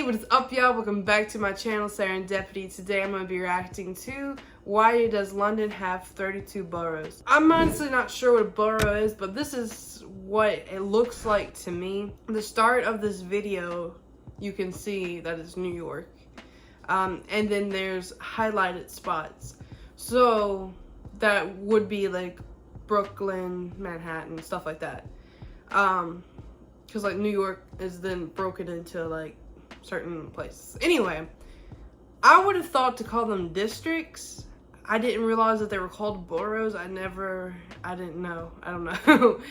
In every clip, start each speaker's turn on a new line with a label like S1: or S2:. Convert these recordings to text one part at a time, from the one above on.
S1: Hey, what is up, y'all? Welcome back to my channel, Serendipity. Today I'm going to be reacting to why does London have 32 boroughs? I'm honestly not sure what a borough is, but this is what it looks like to me. At the start of this video, you can see that it's New York. And then there's highlighted spots. So that would be like Brooklyn, Manhattan, stuff like that. Because like New York is then broken into like certain places. Anyway, I would have thought to call them districts. I didn't realize that they were called boroughs. I don't know.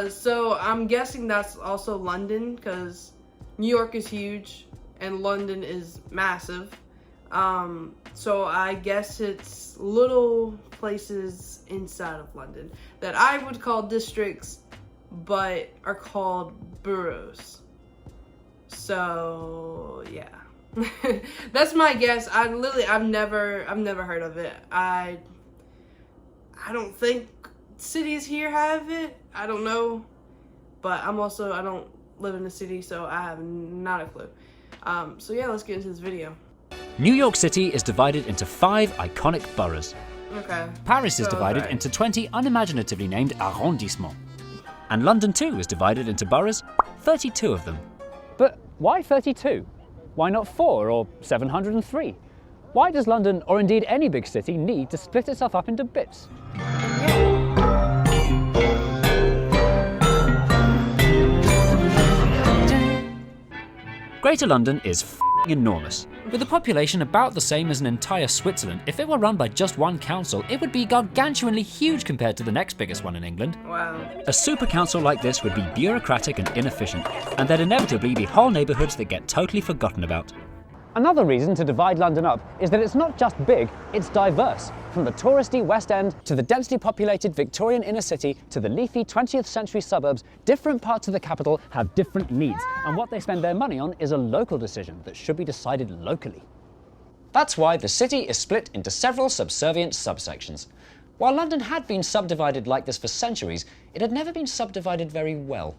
S1: So I'm guessing that's also London, because New York is huge and London is massive. So I guess it's little places inside of London that I would call districts, but are called boroughs. So yeah, that's my guess. I've never heard of it. I don't think cities here have it. I don't know, but I don't live in the city, so I have not a clue. So yeah, let's get into this video.
S2: New York City is divided into 5 iconic boroughs.
S1: Okay.
S2: Paris is divided into 20 unimaginatively named arrondissements. And London too is divided into boroughs, 32 of them.
S3: But why 32? Why not 4 or 703? Why does London, or indeed any big city, need to split itself up into bits?
S2: Greater London is f***ing enormous. With a population about the same as an entire Switzerland, if it were run by just one council, it would be gargantuanly huge compared to the next biggest one in England.
S1: Wow.
S2: A super council like this would be bureaucratic and inefficient, and there'd inevitably be whole neighbourhoods that get totally forgotten about.
S3: Another reason to divide London up is that it's not just big, it's diverse. From the touristy West End to the densely populated Victorian inner city to the leafy 20th century suburbs, different parts of the capital have different needs, and what they spend their money on is a local decision that should be decided locally. That's why the city is split into several subservient subsections. While London had been subdivided like this for centuries, it had never been subdivided very well.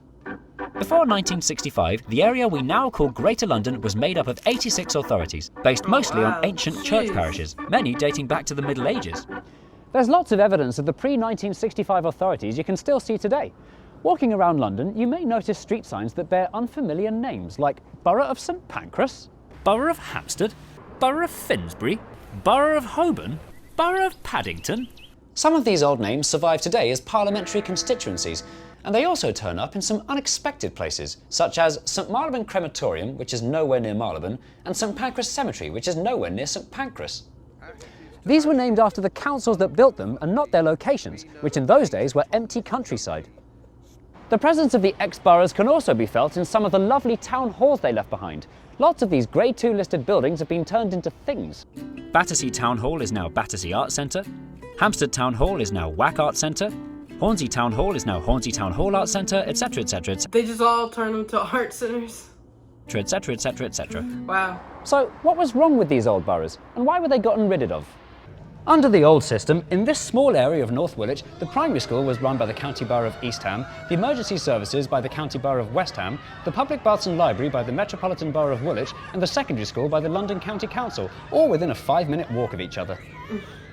S2: Before 1965, the area we now call Greater London was made up of 86 authorities, based mostly on ancient church parishes, many dating back to the Middle Ages.
S3: There's lots of evidence of the pre-1965 authorities you can still see today. Walking around London, you may notice street signs that bear unfamiliar names like Borough of St Pancras,
S2: Borough of Hampstead, Borough of Finsbury, Borough of Holborn, Borough of Paddington.
S3: Some of these old names survive today as parliamentary constituencies, and they also turn up in some unexpected places, such as St Marylebone Crematorium, which is nowhere near Marylebone, and St Pancras Cemetery, which is nowhere near St Pancras. These were named after the councils that built them and not their locations, which in those days were empty countryside. The presence of the ex-boroughs can also be felt in some of the lovely town halls they left behind. Lots of these Grade 2 listed buildings have been turned into things.
S2: Battersea Town Hall is now Battersea Arts Centre, Hampstead Town Hall is now Wack Arts Centre, Hornsey Town Hall is now Hornsey Town Hall Arts Centre, etc, etc, etc.
S1: They just all turn them to art centers.
S2: etc, etc, etc.
S1: Wow.
S3: So what was wrong with these old boroughs, and why were they gotten rid of? Under the old system, in this small area of North Woolwich, the primary school was run by the County Borough of East Ham, the emergency services by the County Borough of West Ham, the public baths and library by the Metropolitan Borough of Woolwich, and the secondary school by the London County Council, all within a 5-minute walk of each other.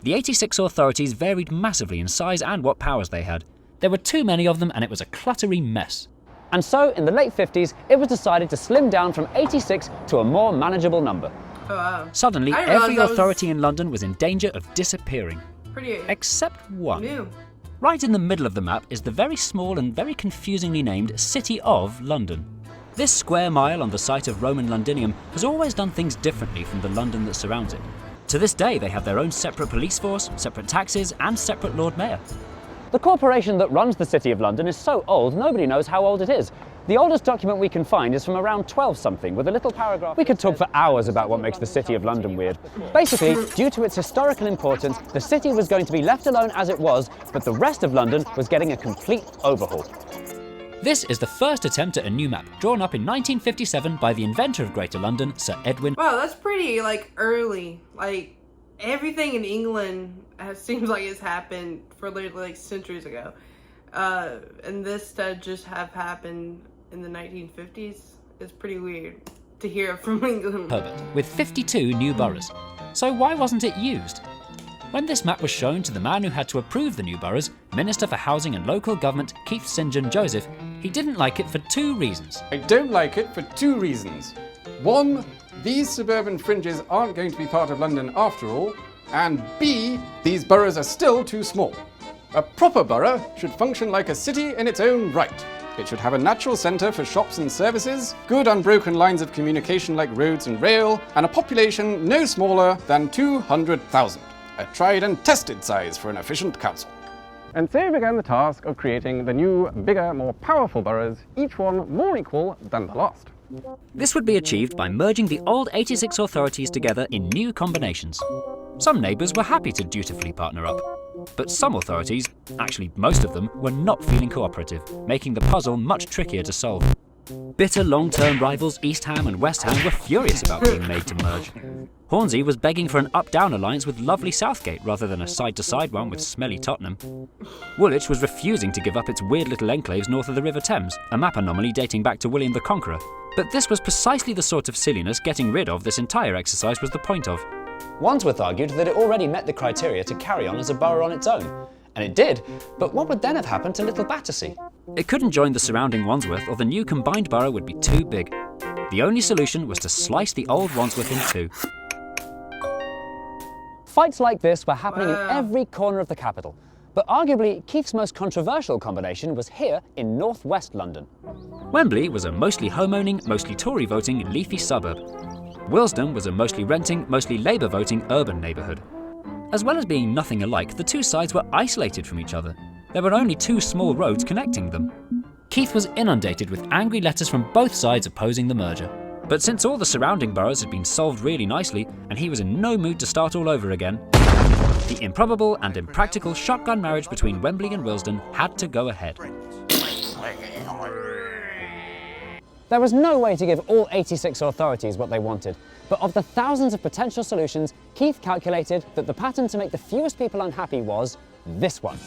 S2: The 86 authorities varied massively in size and what powers they had. There were too many of them and it was a cluttery mess.
S3: And so, in the late 50s, it was decided to slim down from 86 to a more manageable number.
S1: Oh, wow.
S2: Suddenly, every authority in London was in danger of disappearing. Except one.
S1: New.
S2: Right in the middle of the map is the very small and very confusingly named City of London. This square mile on the site of Roman Londinium has always done things differently from the London that surrounds it. To this day, they have their own separate police force, separate taxes, and separate Lord Mayor.
S3: The corporation that runs the City of London is so old, nobody knows how old it is. The oldest document we can find is from around 12-something, with a little paragraph. We could talk for hours about what makes the City of London weird. Basically, due to its historical importance, the city was going to be left alone as it was, but the rest of London was getting a complete overhaul.
S2: This is the first attempt at a new map, drawn up in 1957 by the inventor of Greater London, Sir Edwin.
S1: Wow, that's pretty, early. Everything in England seems like it's happened for literally centuries ago. And this just have happened in the 1950s is pretty weird. to hear it from England.
S2: Herbert, with 52 new boroughs. So why wasn't it used? When this map was shown to the man who had to approve the new boroughs, Minister for Housing and Local Government 𝐂𝐮𝐤𝐽𝐽𝐿, he didn't like it for 2 reasons.
S4: I don't like it for 2 reasons. 1, these suburban fringes aren't going to be part of London after all, and B, these boroughs are still too small. A proper borough should function like a city in its own right. It should have a natural centre for shops and services, good unbroken lines of communication like roads and rail, and a population no smaller than 200,000. A tried and tested size for an efficient council. And so began the task of creating the new, bigger, more powerful boroughs, each one more equal than the last.
S2: This would be achieved by merging the old 86 authorities together in new combinations. Some neighbours were happy to dutifully partner up, but some authorities, actually most of them, were not feeling cooperative, making the puzzle much trickier to solve. Bitter long-term rivals East Ham and West Ham were furious about being made to merge. Hornsey was begging for an up-down alliance with lovely Southgate rather than a side-to-side one with smelly Tottenham. Woolwich was refusing to give up its weird little enclaves north of the River Thames, a map anomaly dating back to William the Conqueror. But this was precisely the sort of silliness getting rid of this entire exercise was the point of.
S3: Wandsworth argued that it already met the criteria to carry on as a borough on its own. And it did, but what would then have happened to Little Battersea?
S2: It couldn't join the surrounding Wandsworth or the new combined borough would be too big. The only solution was to slice the old Wandsworth in 2.
S3: Fights like this were happening in every corner of the capital, but arguably Keith's most controversial combination was here in northwest London.
S2: Wembley was a mostly home-owning, mostly Tory voting, leafy suburb. Willesden was a mostly renting, mostly Labour voting urban neighbourhood. As well as being nothing alike, the 2 sides were isolated from each other. There were only 2 small roads connecting them. Keith was inundated with angry letters from both sides opposing the merger. But since all the surrounding boroughs had been solved really nicely, and he was in no mood to start all over again, the improbable and impractical shotgun marriage between Wembley and Willesden had to go ahead.
S3: There was no way to give all 86 authorities what they wanted, but of the thousands of potential solutions, Keith calculated that the pattern to make the fewest people unhappy was this one.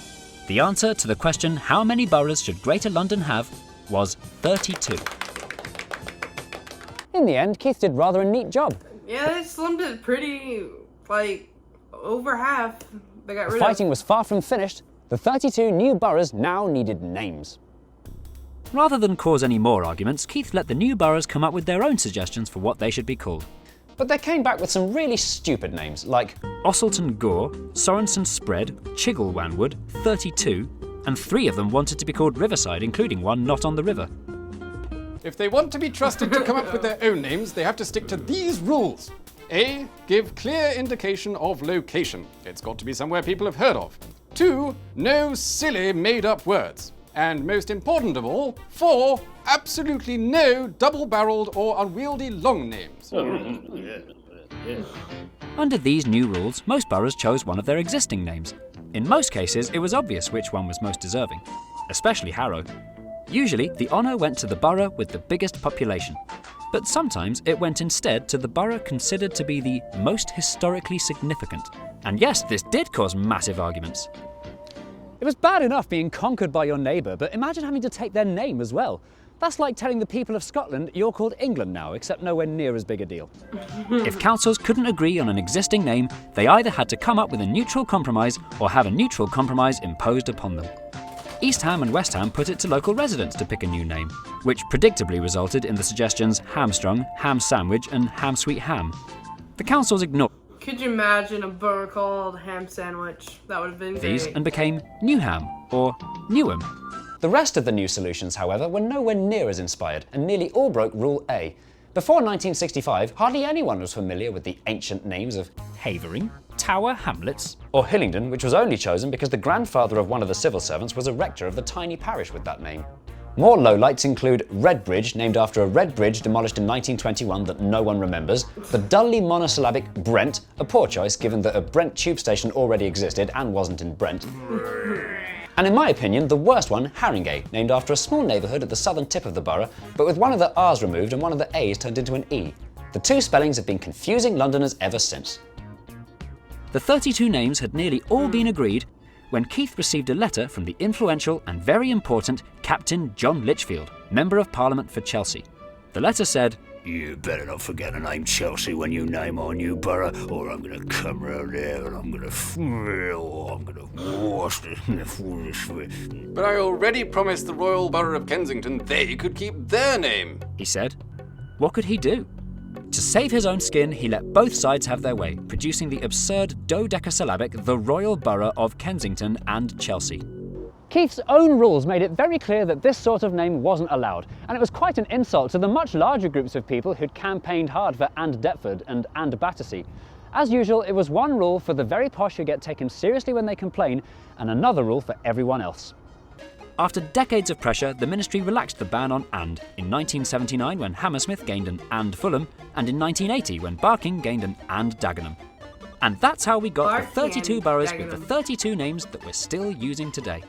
S2: The answer to the question, how many boroughs should Greater London have, was 32.
S3: In the end, Keith did rather a neat job.
S1: Yeah, they slimmed it pretty, over half. They got rid of.
S3: Fighting was far from finished. The 32 new boroughs now needed names.
S2: Rather than cause any more arguments, Keith let the new boroughs come up with their own suggestions for what they should be called.
S3: But they came back with some really stupid names, like
S2: 𝐿𝐮𝐬𝐽𝐽𝐿, Sorensen Spread, 𝐂𝐤𝐤𝐤𝐿, 32, and 3 of them wanted to be called Riverside, including one not on the river.
S4: If they want to be trusted to come up with their own names, they have to stick to these rules. A. Give clear indication of location. It's got to be somewhere people have heard of. 2. No silly made-up words. And most important of all, 4. Absolutely no double-barreled or unwieldy long names.
S2: Under these new rules, most boroughs chose one of their existing names. In most cases, it was obvious which one was most deserving, especially Harrow. Usually, the honour went to the borough with the biggest population, but sometimes it went instead to the borough considered to be the most historically significant. And yes, this did cause massive arguments.
S3: it was bad enough being conquered by your neighbour, but imagine having to take their name as well. That's like telling the people of Scotland you're called England now, except nowhere near as big a deal.
S2: If councils couldn't agree on an existing name, they either had to come up with a neutral compromise or have a neutral compromise imposed upon them. East Ham and West Ham put it to local residents to pick a new name, which predictably resulted in the suggestions Hamstrung, Ham Sandwich and Ham Sweet Ham. The councils ignored
S1: Could you imagine a borough called Ham Sandwich? That would have been
S2: these
S1: great.
S2: and became Newham or Newham.
S3: The rest of the new solutions, however, were nowhere near as inspired, and nearly all broke Rule A. Before 1965, hardly anyone was familiar with the ancient names of
S2: Havering, Tower Hamlets,
S3: or Hillingdon, which was only chosen because the grandfather of one of the civil servants was a rector of the tiny parish with that name. More lowlights include Redbridge, named after a red bridge demolished in 1921 that no one remembers, the dully monosyllabic Brent, a poor choice given that a Brent tube station already existed and wasn't in Brent. And in my opinion, the worst one, Haringey, named after a small neighbourhood at the southern tip of the borough, but with one of the R's removed and one of the A's turned into an E. The two spellings have been confusing Londoners ever since.
S2: The 32 names had nearly all been agreed when Keith received a letter from the influential and very important Captain John Lichfield, Member of Parliament for Chelsea. The letter said,
S5: You better not forget the name Chelsea when you name our new borough, or I'm gonna come round there and I'm gonna wash this.
S4: But I already promised the Royal Borough of Kensington they could keep their name,
S2: he said. What could he do? To save his own skin, he let both sides have their way, producing the absurd dodecasyllabic The Royal Borough of Kensington and Chelsea. Keith's own rules made it very clear that this sort of name wasn't allowed, and it was quite an insult to the much larger groups of people who'd campaigned hard for And Deptford and Battersea. As usual, it was one rule for the very posh who get taken seriously when they complain, and another rule for everyone else. After decades of pressure, the ministry relaxed the ban on and in 1979 when Hammersmith gained an and Fulham, and in 1980 when Barking gained an and Dagenham. And that's how we got the 32 boroughs with the 32 names that we're still using today.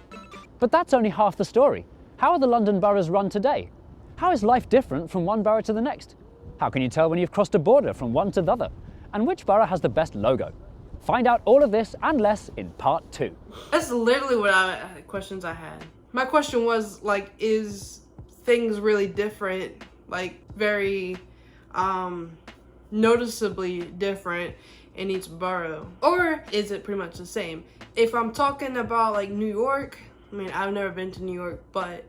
S2: But that's only half the story. How are the London boroughs run today? How is life different from one borough to the next? How can you tell when you've crossed a border from one to the other? And which borough has the best logo? Find out all of this and less in part 2.
S1: That's literally what questions I had. My question was, like, is things really different, like very noticeably different in each borough? Or is it pretty much the same? If I'm talking about like New York, I mean, I've never been to New York, but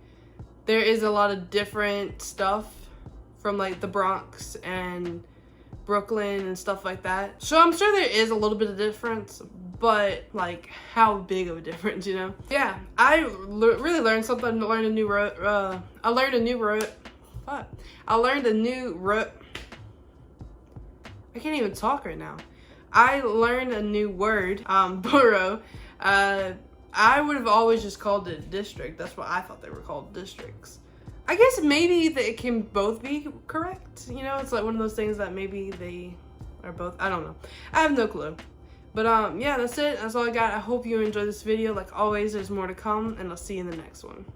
S1: there is a lot of different stuff from like the Bronx and Brooklyn and stuff like that. So I'm sure there is a little bit of difference, but like how big of a difference, you know? Yeah, I really learned something. I learned a new I can't even talk right now. I learned a new word, borough. I would have always just called it district. That's what I thought they were called, districts. I guess maybe it can both be correct. You know, it's like one of those things that maybe they are both. I don't know. I have no clue. But yeah, that's it. That's all I got. I hope you enjoyed this video. Like always, there's more to come, and I'll see you in the next one.